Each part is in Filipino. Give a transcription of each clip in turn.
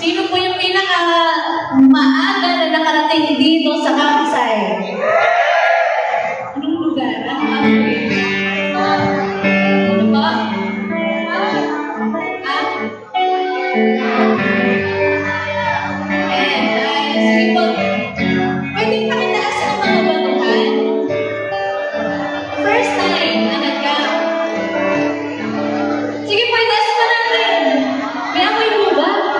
Sino po yung pinaka maaga na nakarating dito sa campsite? Anong lugar? Ano ba? Sige po. Pwede pakitaas ang mga baguhan? First time na nag-camp. Sige po, itaas pa natin. May amoy mo ba?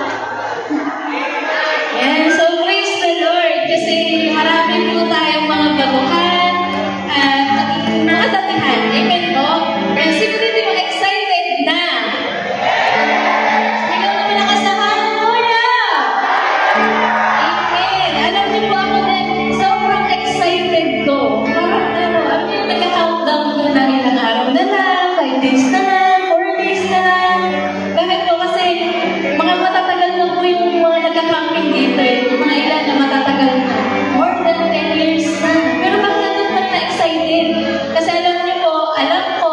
Yan. So, praise the Lord. Kasi marami po tayong mga baguhan at mga datihan. Amen po? Kaya sino din mo excited na? Ikaw naman nakasamahan mo na. Amen. Alam niyo po ako din, sobrang excited ko. Parang yung nagka-countdown ko na ilang araw na lang, 5 days na lang, 4 days na lang. Bakit po? Kasi mga matatagal na po yung mga nagka-camping dito eh. Mga ilan na matatagal na. More than 10 years na. Pero bakit nandun pa na excited? Kasi alam niyo po, alam ko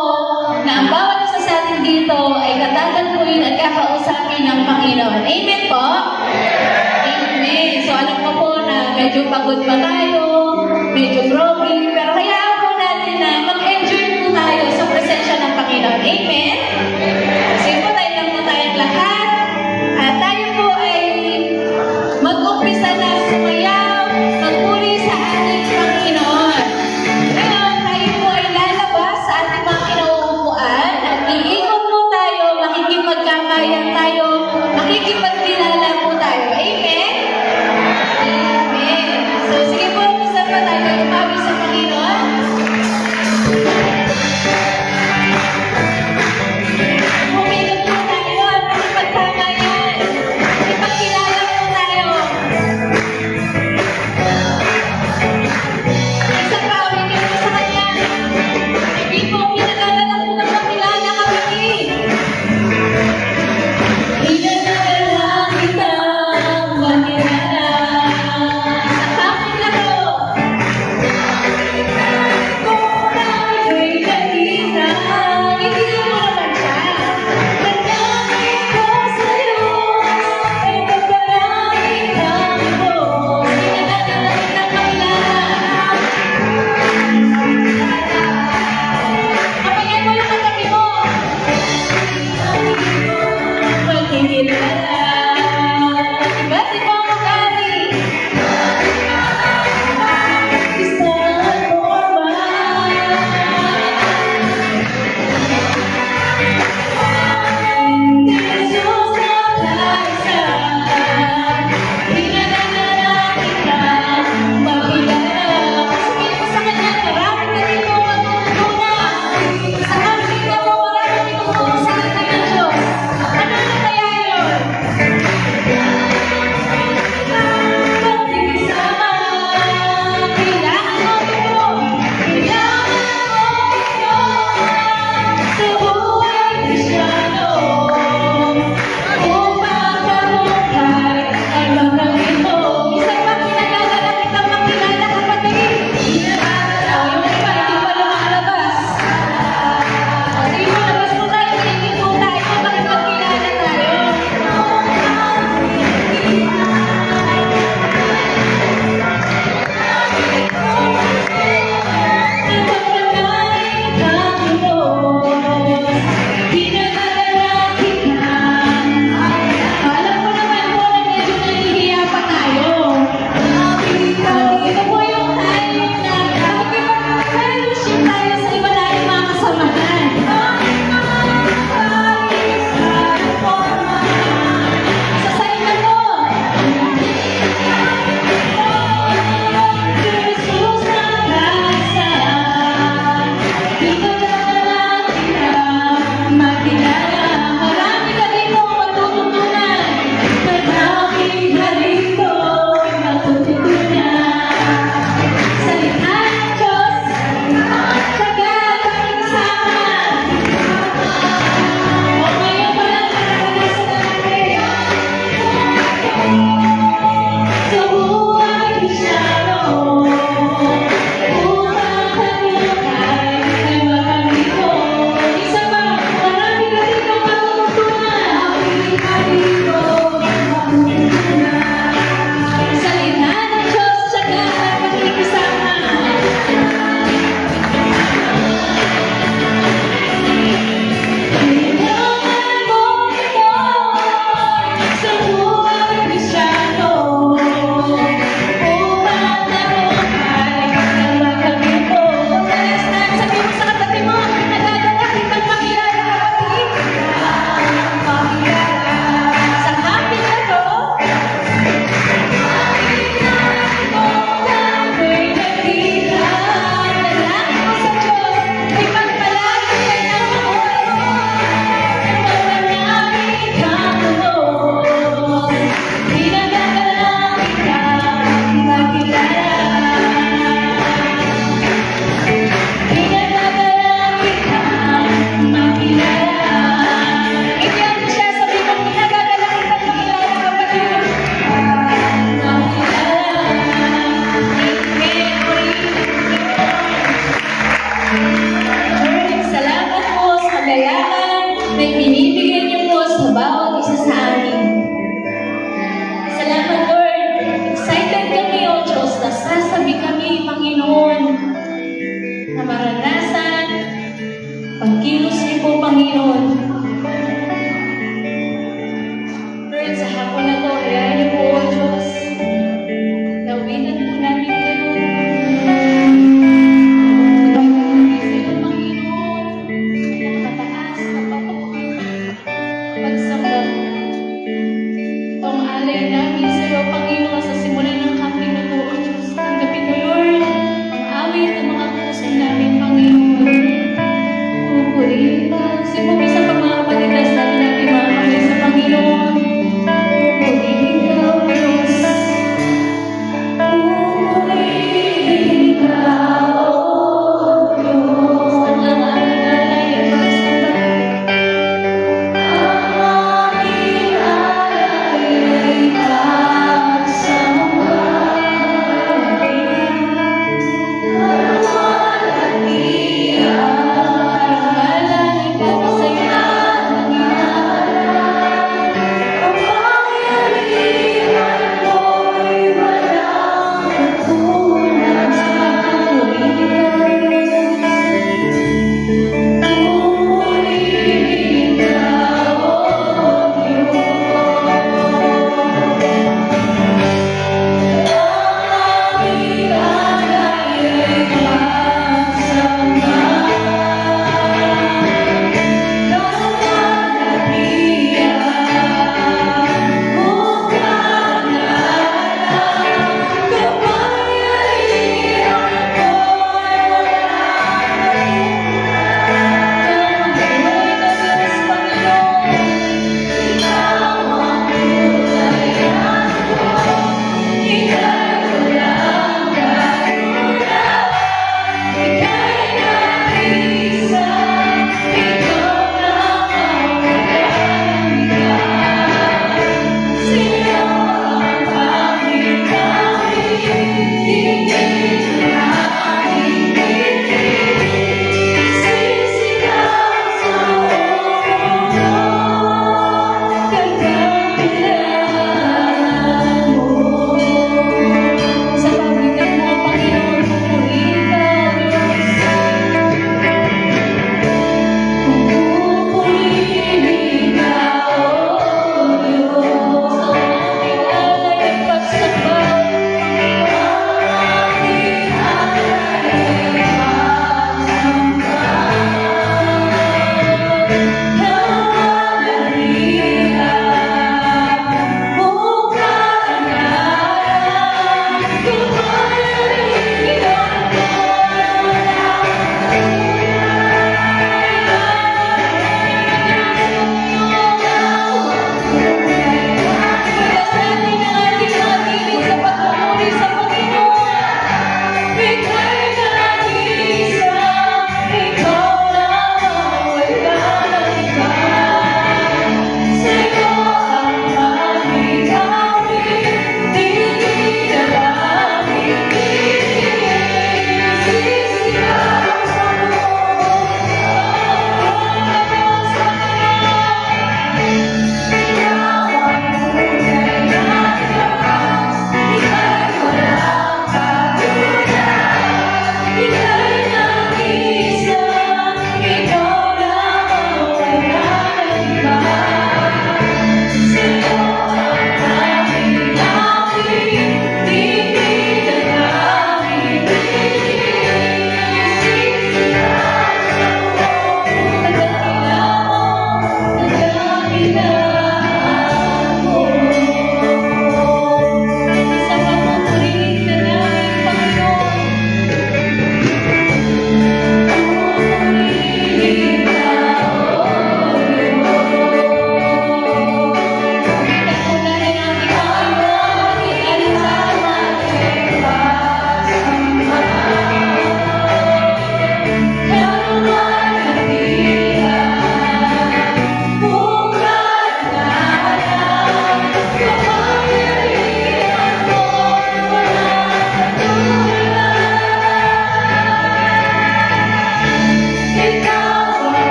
na ang bawat isa sa atin dito ay katatanggapin at kakausapin ng Panginoon. Amen po? Amen. So alam ko po na medyo pagod pa tayo, medyo groggy, pero hayaan po natin na mag-enjoy po tayo sa presensya ng Panginoon. Amen? Sige po, tayo lang po tayong lahat. At tayo po ay mag-umpisa na sumayaw, magpuri sa ating Panginoon. Ngayon, tayo po ay lalabas sa ating mga kinauupuan at iikot po tayo, makikipagkakayan tayo, makikipagkilala po tayo. Amen? Amen. So, sige po, umpisa pa tayo, umabis sa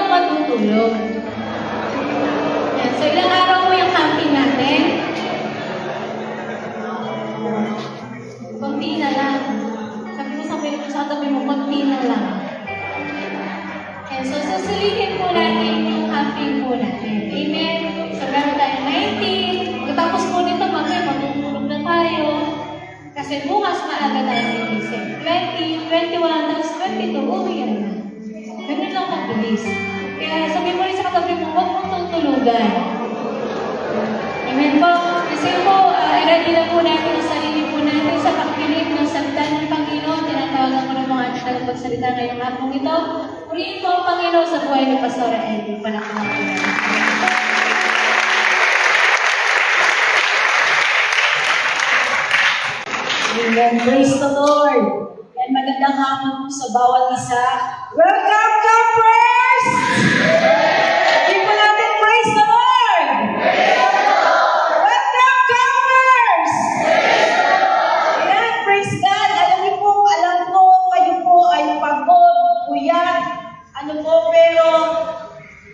matutulog. Yan. So, ilang araw mo yung camping natin? Konti na lang. Sabi mo sa tabi mo, konti na lang. Yan. So, susulitin po natin yung camping po natin. Amen? So, meron tayo 19. Pagkatapos po nito, matutulog na tayo. Kasi bukas maaga tayo gigising. 20, 21, tapos 22, uwi na. Ganun lang mabilis. Kaya sabi mo rin sa katabi mo, huwag mong tutulugan. Amen po. Kasi po, i-ready na po natin ang sarili po natin sa pagkinig ng salita ng Panginoon. Tinatawagan ko ng mga ating tagapagsalita ngayong hapong ito. Purihin po ang Panginoon sa buhay ni Pastora Eddie. Palakpakan po natin. Amen. Praise the Lord. Yan, magandang hapon po sa bawat isa. Welcome, campers! Hindi po natin praise the Lord! Welcome, campers! Ayan, praise God. Alam ko, kayo po ay pagod, puyat, pero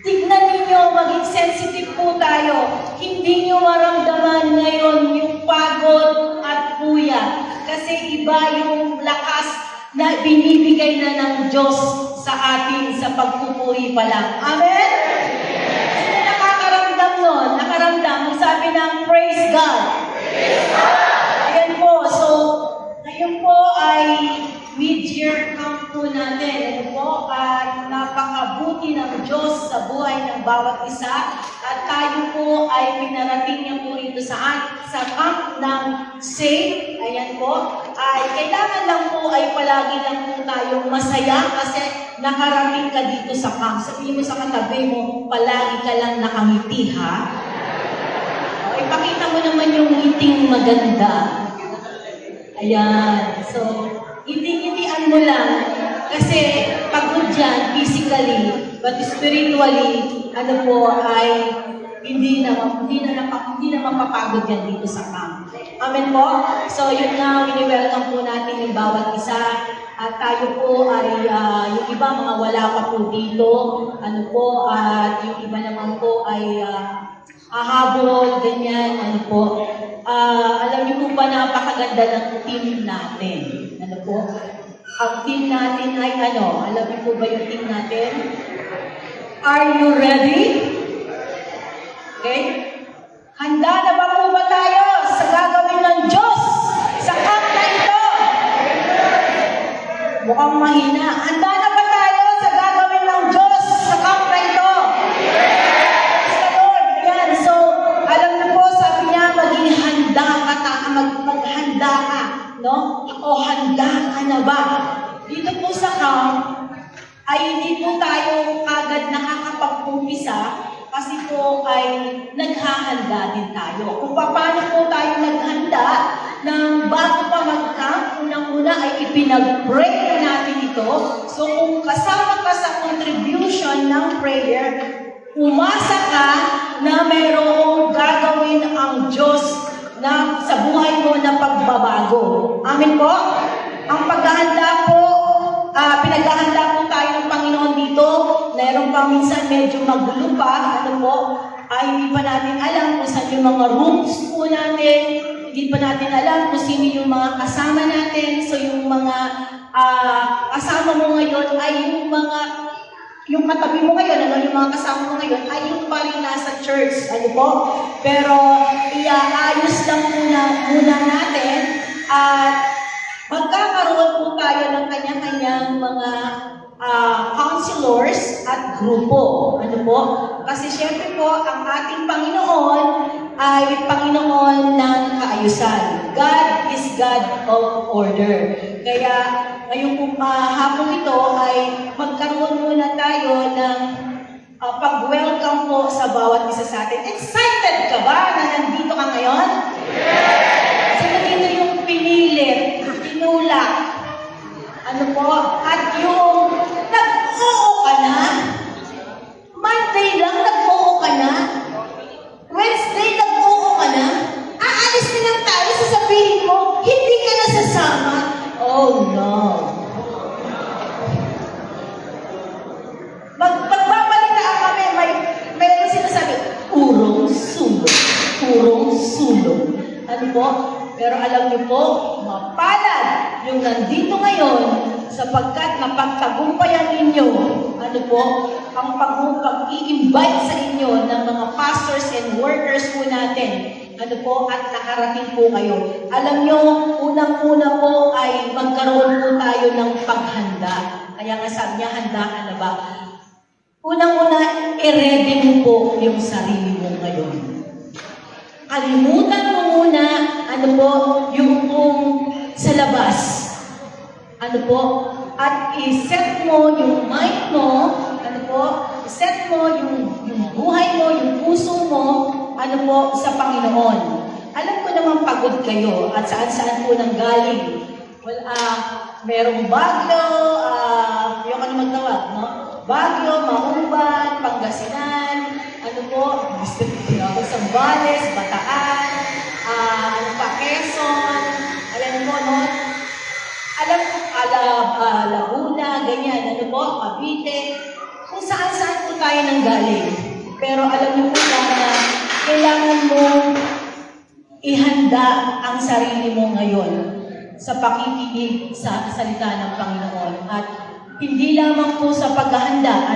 tignan ninyo, maging sensitive po tayo. Hindi nyo maramdaman ngayon yung pagod at puyat. Kasi iba yung lakas na binibigay na ng Diyos sa atin sa pagpupuri pa lang. Amen? Sino nakakaramdam nun? Nakaramdam. Sabi ng praise God. Praise God! Ayan po. So, ngayon po ay mid-year camp po natin. Ayan po. At napakabuti ng Diyos sa buhay ng bawat isa. At tayo po ay pinarating niya po rito sa camp ng safe. Ayan po. Ay kailangan lang po ay palagi lang po tayong masaya kasi nakarating ka dito sa camp. Sabihin mo sa katabi mo, palagi ka lang nakangiti, ha? O, ipakita mo naman yung ngiting maganda. Ayan. So, ngiti-ngitian mo lang kasi pagod yan physically, but spiritually, ay hindi na mapapagod yan dito sa camp. Amen po? So, yun nga, wini-welcome po natin yung bawat isa. At tayo po ay, yung iba mga wala pa po dito, at yung iba naman po ay hahabol, ganyan, alam niyo po ba napakaganda ng team natin? Ang team natin ay alam niyo po ba yung team natin? Are you ready? Okay? Handa na ba po ba tayo sa gagawin ng Diyos sa camp na ito? Mukhang mahina. Handa na ba tayo sa gagawin ng Diyos sa camp na ito? Praise the Lord. Yan. So, alam niyo po, sabi niya, maging handa ka, maghanda ka. No? O handa ka na ba? Dito po sa camp, ay hindi po tayo agad nakakapag-umpisa kasi po ay naghahanda din tayo. Kung paano po tayo naghanda ng bago pa mag-camp, unang-una ay ipinag-pray na natin ito. So kung kasama ka sa contribution ng prayer, umasa ka na mayroong gagawin ang Diyos na sa buhay mo na pagbabago. Amen po? Ang paghahanda po, pinaghahanda po tayo ng Panginoon dito. Meron pa minsan medyo magulo pa, ay hindi pa natin alam kung saan yung mga rooms po natin, hindi pa natin alam kung sino yung mga kasama natin. So yung mga kasama mo ngayon ay yung katabi mo ngayon, yung mga kasama mo ngayon, ay yung pa rin nasa church, Pero iaayos lang muna natin at magkakaroon po tayo ng kanya-kanyang mga counselors at grupo. Kasi syempre po, ang ating Panginoon ay Panginoon ng kaayusan. God is God of order. Kaya ngayong hapon ito ay magkaroon muna tayo ng pag-welcome po sa bawat isa sa atin. Excited ka ba na nandito ka ngayon? Yes! Sino dito yung pinilit, tinulak, at yung nag-oo ka na? Monday lang, nag-oo ka na? Wednesday, nag-oo ka na? Aalis na lang tayo, sasabihin mo, hindi ka nasasama. Oh no. Magbabalitaan kami, may sinasabi, urong sulong. Pero alam niyo po, mapalad yung nandito ngayon sapagkat napagtagumpayan ninyo, ang pag-i-invite sa inyo ng mga pastors and workers po natin, at nakarating po kayo. Alam niyo, unang-una po ay magkaroon po tayo ng paghanda. Kaya nga sabi niya, handa ka na ba? Unang-una, i-ready mo po yung sarili mo ngayon. Kalimutan mo muna, yung kung sa labas. At i-set mo yung mind mo, i-set mo yung buhay mo, yung puso mo, sa Panginoon. Alam ko naman pagod kayo at saan-saan po nang galing. Well, merong Baguio, yung magtawag, no? Baguio, Maumban, Pangasinan, Zambales, Bataan, Quezon, alam mo, no? Alam ko, Laguna, ganyan, Cavite, kung saan-saan po tayo nang galing. Pero alam niyo po ba na kailangan mo ihanda ang sarili mo ngayon sa pakikinig sa salita ng Panginoon. At hindi lamang po sa paghahanda,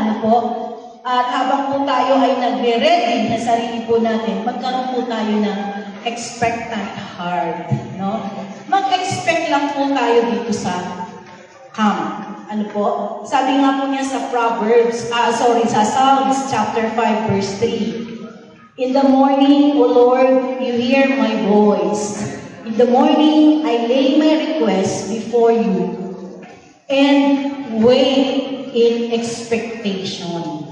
at habang po tayo ay nagre-ready na sarili po natin, magkaroon po tayo ng expectant heart. No? Mag-expect lang po tayo dito sa camp. Sabi nga po niya sa sa Psalms chapter 5 verse 3. In the morning, O Lord, you hear my voice. In the morning, I lay my request before you and wait in expectation.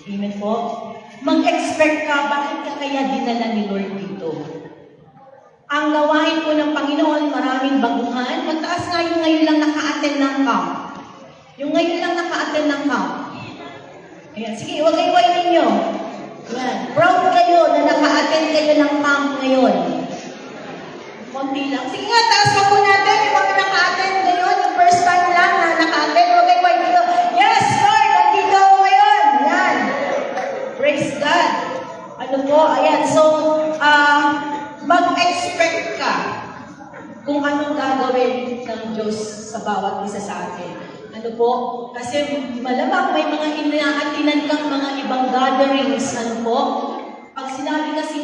Amen po? Mag-expect ka, bakit ka kaya dinala ni Lord dito? Ang gawain po ng Panginoon, maraming baguhan. Mataas nga yung ngayon lang naka-attend ng camp. Yung ngayon lang naka-attend ng camp. Ayan, sige, wagay-way ninyo. Ayan, proud kayo na naka-attend kayo ng camp ngayon. Konti lang. Sige nga, taas pa po natin yung mga naka-attend ngayon. Yung first time lang na naka-attend. Wagay-way dito. Yes, Lord, nandito ako ngayon. Ayan. Praise God. Ayan. So, mag-expect ka kung anong gagawin ng Diyos sa bawat isa sa atin. Kasi malamang may mga inaatinan kang mga ibang gatherings, Pag sinabi kasi,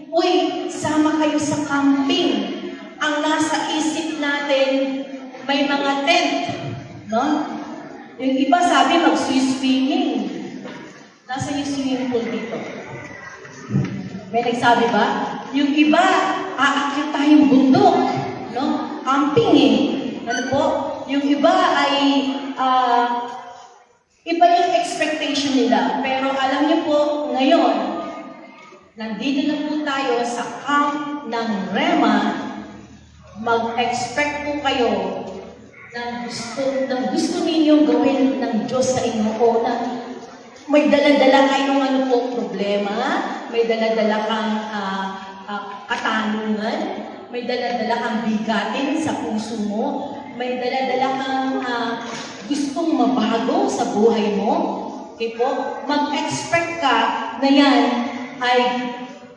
uy, sama kayo sa camping. Ang nasa isip natin, may mga tent, no? Yung iba sabi, mag-swimming. Nasa yung swimming pool dito. May nagsabi ba? Yung iba, aakyat tayong bundok, no? Camping Yung iba ay, iba yung expectation nila. Pero alam niyo po, ngayon, nandito na po tayo sa camp ng Rema, mag-expect po kayo ng gusto ninyong gawin ng Diyos sa inyo o na may dala-dala kayong problema, may dala-dala kang katanungan, may dala-dala kang bigatin sa puso mo, may dala-dala kang gustong mabago sa buhay mo. Okay po? Mag-expect ka na yan ay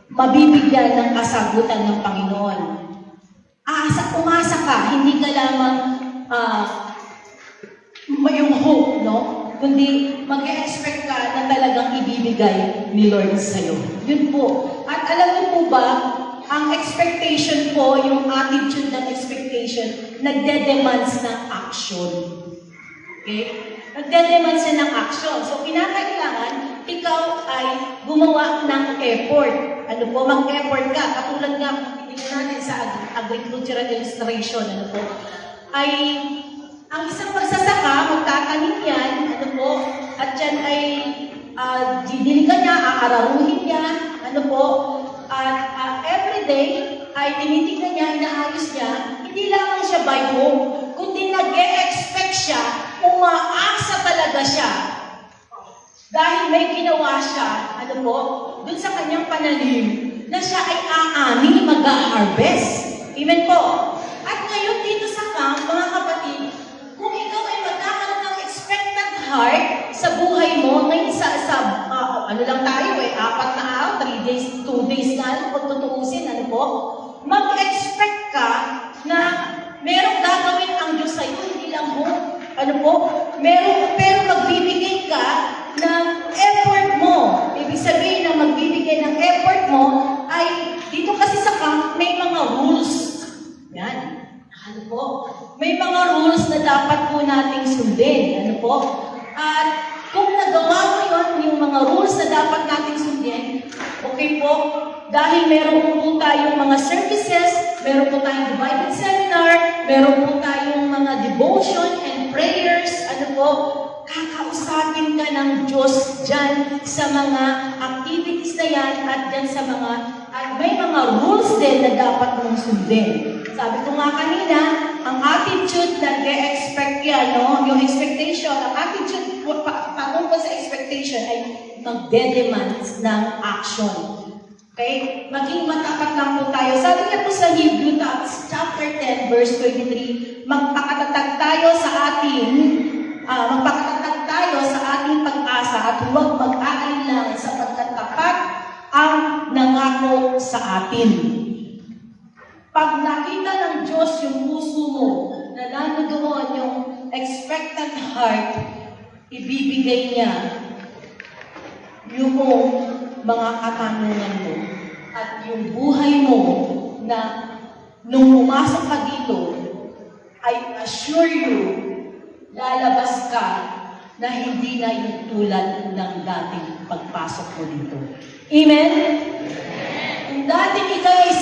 mabibigyan ng kasagutan ng Panginoon. Umasa ka, hindi ka lamang yung hope, no? Kundi mag-expect ka na talagang ibibigay ni Lord sa'yo. Yun po. At alam niyo po ba, ang expectation po, yung attitude ng expectation, nagde-demands ng action. Okay? Nagde-demands siya ng action. So, kinakailangan, ikaw ay gumawa ng effort. Mag-effort ka. Katulad nga, tingnan natin sa agricultural illustration, ay ang isang magsasaka, magtatanim yan, at yan ay didiligan niya, aararuhin niya, at everyday ay tinitignan niya, inaayos niya, hindi lamang siya by hope, kundi nag-e-expect siya, umaasa talaga siya. Dahil may ginawa siya, dun sa kanyang pananim, na siya ay aani, mag-harvest. Amen po. At ngayon dito sa camp, mga kapatid, kung ikaw ay magkakaroon ng expectant heart sa buhay mo, ngayon lang tayo 4 na araw, 3 days, 2 days na, kung tutuusin, mag-expect ka na merong gagawin ang Diyos sa'yo, hindi lang mo, pero magbibigay ka ng effort mo. Ibig sabihin na magbibigay ng effort mo ay, dito kasi sa camp, may mga rules. Yan. May mga rules na dapat po nating sundin. At kung nagawa mo yun, yung yung mga rules na dapat nating sundin. Okay po? Dahil meron po tayong mga services, meron po tayong divided seminar, meron po tayong mga devotion and prayers, kakausapin ka ng Diyos dyan sa mga activities na yan at may mga rules din na dapat mong sundin. Sabi ko nga kanina, ang attitude nag-e-expect yan, no? Yung expectation, ang attitude patungkol sa expectation ay magde-demand ng action. Okay? Maging matapat lang po tayo. Sabi niya po sa Hebrew chapter 10, verse 23, magpakatatag tayo sa ating pag-asa at huwag mag-aalinlangan sapagkat tapat ang nangako sa atin. Pag nakita ng Diyos yung puso mo, na nandoon yung expectant heart, ibibigay niya yung mga katanungan mo at yung buhay mo na nung pumasok ka dito, I assure you, lalabas ka na hindi na yung tulad ng dating pagpasok mo dito. Amen? Kung dating ikaw ay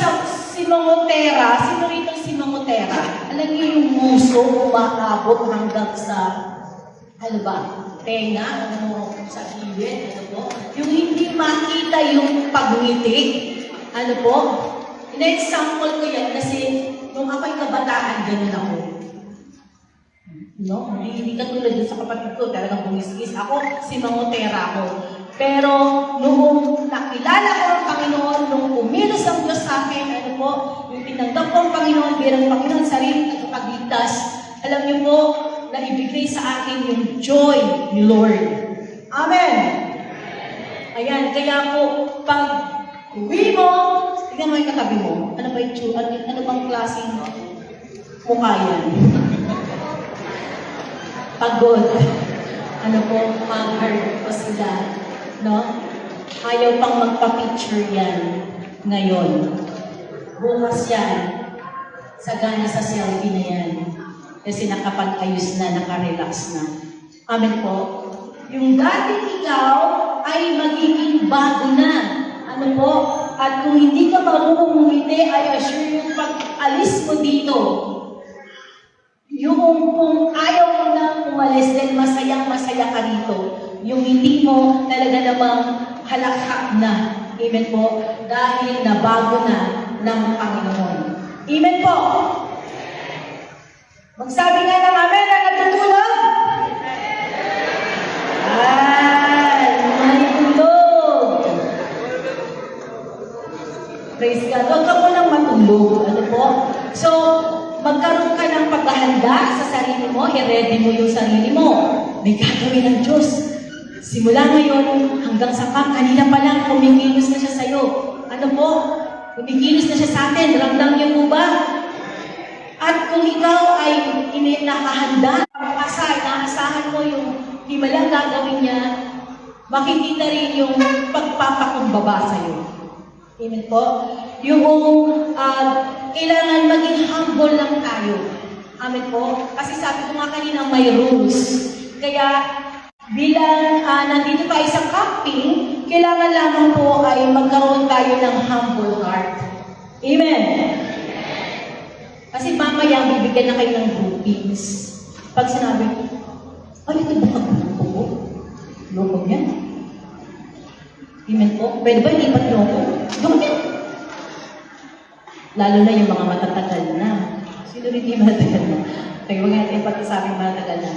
Simongotera, sino rito Simongotera? Alam niyo yung muso umaabot hanggang sa, tenga, sa gilid, yung hindi makita yung pagngiti, ina-example ko yan kasi nung ako'y kabataan, ganun ako. No? Hindi katulad sa kapatid ko, talagang bumiskis ako, Simongotera ako. Pero nung nakilala ko ang Panginoon, nung umilos ang Diyos sa akin, yung tinanggap ko ang Panginoon bilang Panginoon sarili at pagligtas, alam niyo po, na ibigay sa akin yung joy ni Lord. Amen! Ayan, kaya po, pag uwi mo, tignan mo yung katabi mo, ano bang klaseng mukha yan? Pagod. Haggard po sila. No? Ayaw pang magpa-picture yan ngayon. Bukas yan, sagana sa selfie na yan. Kasi nakapag-ayos na, nakarelax na. Amen po. Yung dating ikaw ay magiging bago na. At kung hindi ka marunong ngumiti, I assure you, pag alis mo dito, yung kung ayaw mo na umalis, then masayang-masaya ka rito. Yung hindi mo talaga namang halakak na. Amen po. Dahil nabago na ng Panginoon. Amen po. Magsabi nga ng amen na natutulog. May tulog. Praise God. Huwag ka mo nang matulog. So, magkaroon ka ng paghahanda sa sarili mo, i-ready mo yung sarili mo. May gagawin ng Diyos. Simula ngayon hanggang sa kanina pa lang, kumikilos na siya sa'yo. Kumikilos na siya sa atin. Ramdam niyo po ba? At kung ikaw ay nakahanda, naasahan mo yung himalang gagawin niya, makikita rin yung pagpapakumbaba sa'yo. Amen po? Yung kailangan maging humble lang tayo. Amen po? Kasi sabi ko nga kanina, may rules. Kaya bilang nandito tayo sa camping, kailangan lamang po ay magkaroon tayo ng humble heart. Amen? Kasi mamaya bibigyan na kayo ng groupings. Pag sinabi, ay, ito ba ang loko? Loko niya? Amen po? Pwede ba hindi ba't loko? Loko niya? Lalo na yung mga matatagal na. Sino rin yung matatagal na? Kaya huwag natin pag-isabing matatagal na.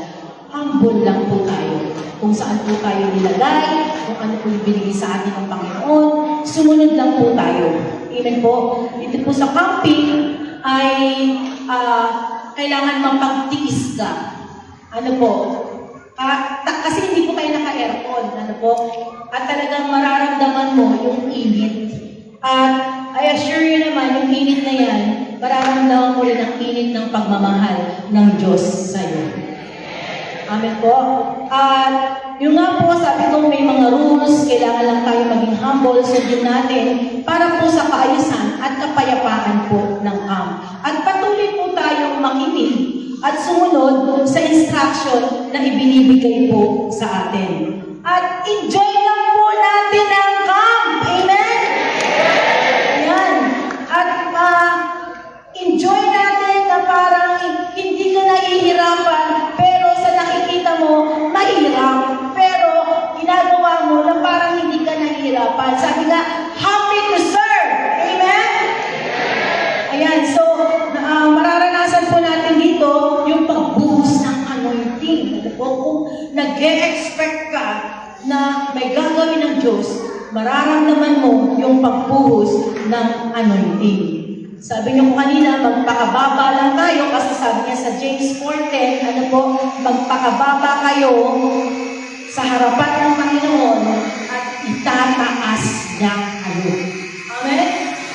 Humble lang po tayo. Kung saan po tayo nilagay, kung ano po yung binigay sa atin ng Panginoon, sumunod lang po tayo. Amen po? Dito po sa camping, ay kailangan mapagtiis ka. Kasi hindi po kayo naka-aircon. At talagang mararamdaman mo yung init. At I assure you naman, yung init na yan, mararamdaman mo rin ang init ng pagmamahal ng Diyos sa'yo. Amen po. At yung nga po, sabi ko may mga rules, kailangan lang tayo maging humble, sundin natin para po sa kaayusan at kapayapaan po ng camp. At patuloy po tayong makinig at sumunod sa instruction na ibinibigay po sa atin. At enjoy lang po natin ang camp. Amen? Ayan. At enjoy natin na parang hindi ka nahihirapan, pero sa nakikita mo, mahirap. Pero ginagawa mo na parang hindi ka nahihirapan. Sabi nga, happy to serve. Amen? Ayan, so mararanasan po natin dito yung pagbuhos ng anointing. Kung nag-e-expect ka na may gagawin ng Diyos, mararamdaman mo yung pagbuhos ng anointing. Sabi niyo po kanina, magpakababa lang tayo kasi sabi niya sa James 4:10, ano po, magpakababa kayo sa harapan ng Panginoon at itataas niya kayo. Amen?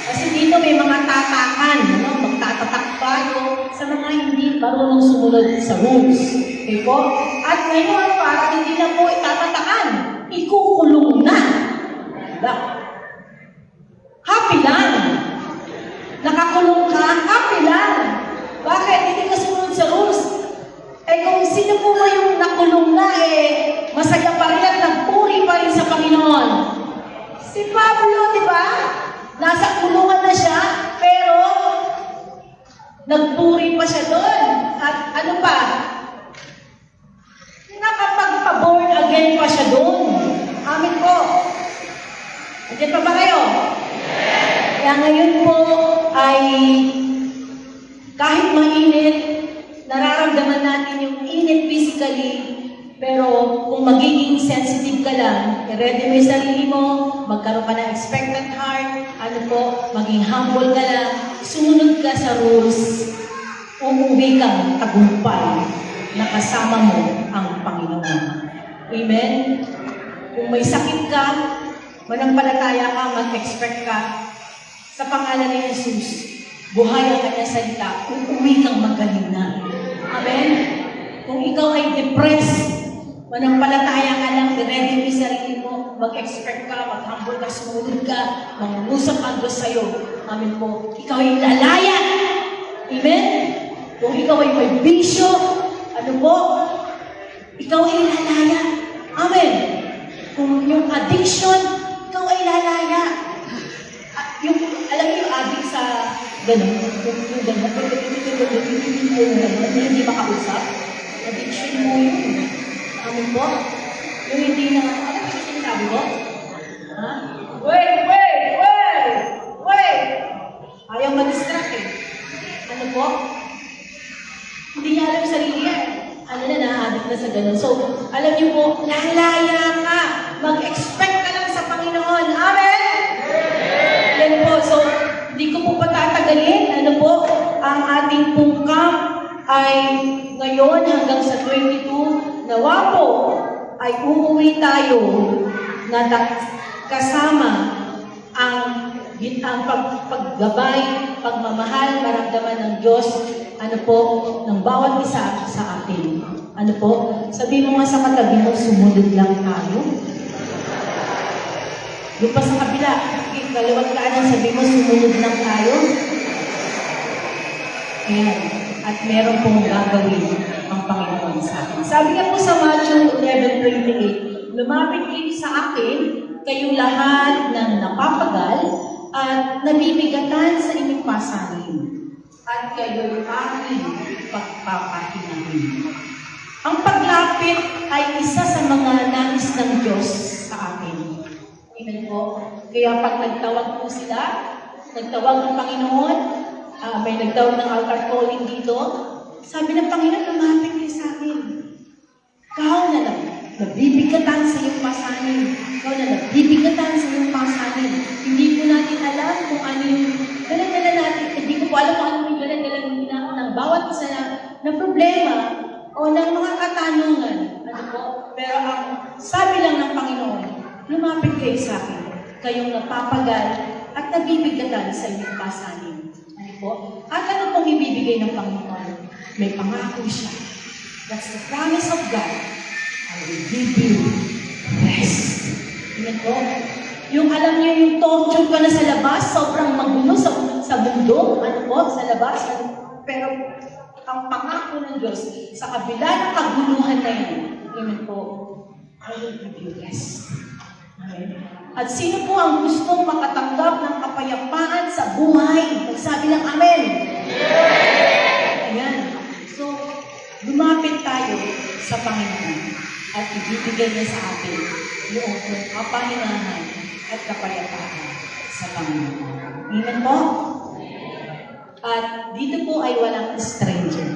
Kasi dito may mga tatakan, magtatatak tayo sa mga hindi marunong sumunod sa rules. Okay po? At ngayon, para hindi na po itatatakan, ikukulong na. Diba? Happy lang. Nakakulong ka, happy lang. Bakit? Hindi ka sumunod sa rules. Eh kung sino po ba yung nakulong na, masaya pa rin at nagpuri pa rin sa Panginoon. Si Pablo, di ba? Nasa kulungan na siya, pero nagpuri pa siya doon. At ano pa? Nakapagpa-born again pa siya doon. Amin po. Andiyan pa ba kayo? Kaya ngayon po ay kahit mainit, nararamdaman natin yung init physically, pero kung magiging sensitive ka lang, i-ready mo yung sarili mo, magkaroon ka ng expectant heart, ano po, maging humble ka lang, sumunod ka sa rules, umuwi kang tagumpay, nakasama mo ang Panginoon. Amen? Kung may sakit ka, manampalataya ka, mag-expect ka, sa pangalan ni Jesus, buhay ang kanyang salita, uuwi kang magaling na. Amen? Kung ikaw ay depressed, manampalataya ka lang, ready mo yung sarili mo, mag-expect ka, mag-humble ka, sumunod ka, mangungusap ang Diyos sa'yo. Amen po. Ikaw ay lalaya. Amen? Kung ikaw ay may bisyo, ano po? Ikaw ay lalaya. Amen? Kung yung addiction, ikaw ay lalaya. Yung, alam niyo yung addict sa gano'n, yung gano'n, hindi makausap, addiction mo yun. Amin po? Yung hindi na, ano yung sinasabi ko? Ha? Wait! Ayaw mag-distract eh. Ano po? Hindi niya alam yung sarili yan. Ano na, na-addict na sa gano'n. So, alam niyo po, lalaya ka. Mag-expect ka lang sa Panginoon. Amen? Yan po, so, hindi ko po patatagalin. Ano po, ang ating pong camp ay ngayon hanggang sa 22, nawa po ay uuwi tayo na kasama ang paggabay, pagmamahal, maramdaman ng Diyos, ano po, ng bawat isa sa atin. Ano po, sabi mo nga sa katabi mo, sumunod lang tayo. Doon pa sa kabila, kalawat kanan, sabi mo, sumunod lang tayo. Ayan. At meron pong gagawin ang Panginoon sa akin. Sabi nga po sa Matthew 11:28, lumapit kayo sa akin, kayong lahat ng napapagal at nabibigatan sa inyong pasanin. At kayo'y aking pagpapahinahin. Ang paglapit ay isa sa mga nais ng Diyos sa atin. Amen po. Kaya pag nagtawag po sila, nagtawag ng Panginoon, may nagtawag ng altar calling dito, sabi ng Panginoon, lumapit kayo sa akin. Ikaw na lang, nabibigatan sa iyong pasanin. Ikaw na nabibigatan sa iyong pasanin. Hindi po natin alam kung ano yung dala-dala natin. Hindi ko po alam kung ano yung dala-dala ng bawat isa na problema o ng mga katanungan. Ano po? Pero ang sabi lang ng Panginoon, lumapit kayo sa akin, kayong napapagal at nabibigatan sa inyong pasanin. Ano po? At ano pong ibibigay ng Panginoon? May pangako siya. That's the promise of God. I will give you rest. Ano po? Yung alam niyo yung torture ka na sa labas, sobrang magulo sa mundo, ano po, sa labas. Pero ang pangako ng Diyos, sa kabila ng kaguluhan na yan, amen po, I will give you rest. Amen. At sino po ang gustong makatanggap ng kapayapaan sa buhay? Magsabi ng amen. Ayan. So, lumapit tayo sa Panginoon at ibibigay niya sa atin yung kapahingahan at kapayapaan sa Panginoon. Amen po? At dito po ay walang stranger.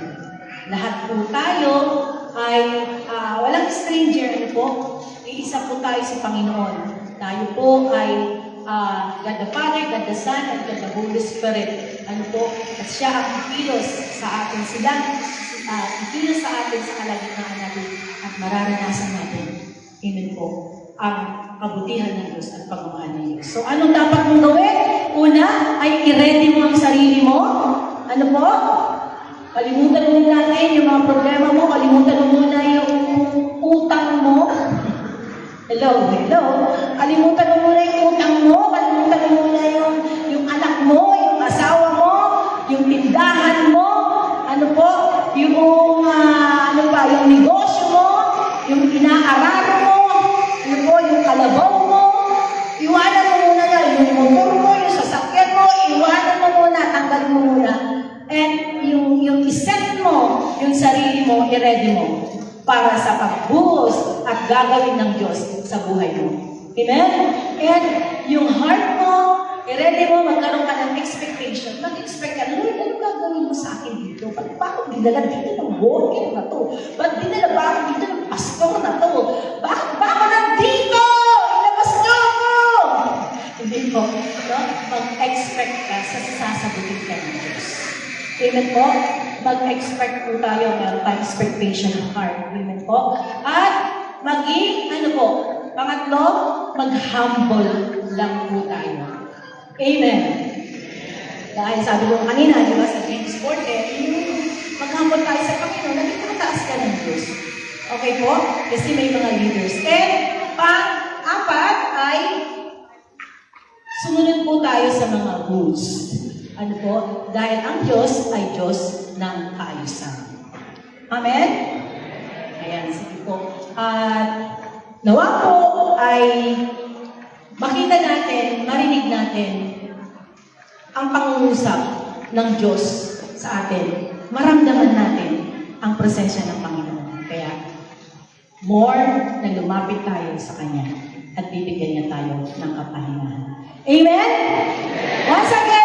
Lahat po tayo ay walang stranger. Ano po? Iisa po tayo sa Panginoon. Tayo po ay God the Father, God the Son, at God the Holy Spirit. Ano po? At siya ang ikilos sa atin sila. Ikilos sa atin sa kalagitnaan natin at mararanasan natin. Amen po. Ang kabutihan ng Diyos at pagmamahal ng Diyos. So, anong dapat mong gawin? Una, ay i-ready mo ang sarili mo. Ano po? Kalimutan mo natin yung mga problema mo. Kalimutan mo muna yung utang mo. Hello. Kalimutan mo muna yung utang mo. Kalimutan mo muna yung anak mo, yung asawa mo, yung tindahan mo. Ano po? Yung negosyo mo, yung inaararo mo, ano po, yung kalabaw mo. Iwanan mo muna yan. Yung motor mo, yung sasakyan mo, iwanan mo muna, tanggalin mo muna. And yung iset mo, yung sarili mo, i-ready mo para sa pagbuhos at gagawin ng Diyos sa buhay mo. Amen? And yung heart mo, i-ready mo, magkaroon ka ng expectation. Mag-expect ka, Lord, ano gagawin mo sa akin dito? Ba't pa ako dinala dito ng worker na to? Ba't dinala ba ako dito ng pastor na to? Bakit ba ako nandito? Ilabas niyo ako! Hindi po. No? Mag-expect ka sa sasagutin ka ng Diyos. Amen po? Mag-expect po tayo, meron tayong expectation ng heart. Amen po? At maging, pangatlo, mag-humble lang po tayo. Amen. Dahil sabi ko kanina, di ba, sa James 4:10, mag-humble tayo sa Panginoon, naging mataas ka ng Diyos. Okay po? Kasi may mga leaders. And pang-apat ay sumunod po tayo sa mga rules. Ano po? Dahil ang Diyos ay Diyos ng kaayusan. Amen? Ayan, sige po. At nawa po ay makita natin, marinig natin ang pangungusap ng Diyos sa atin. Maramdaman natin ang presensya ng Panginoon. Kaya, more na lumapit tayo sa Kanya at bibigyan niya tayo ng kapahingahan. Amen? Once again,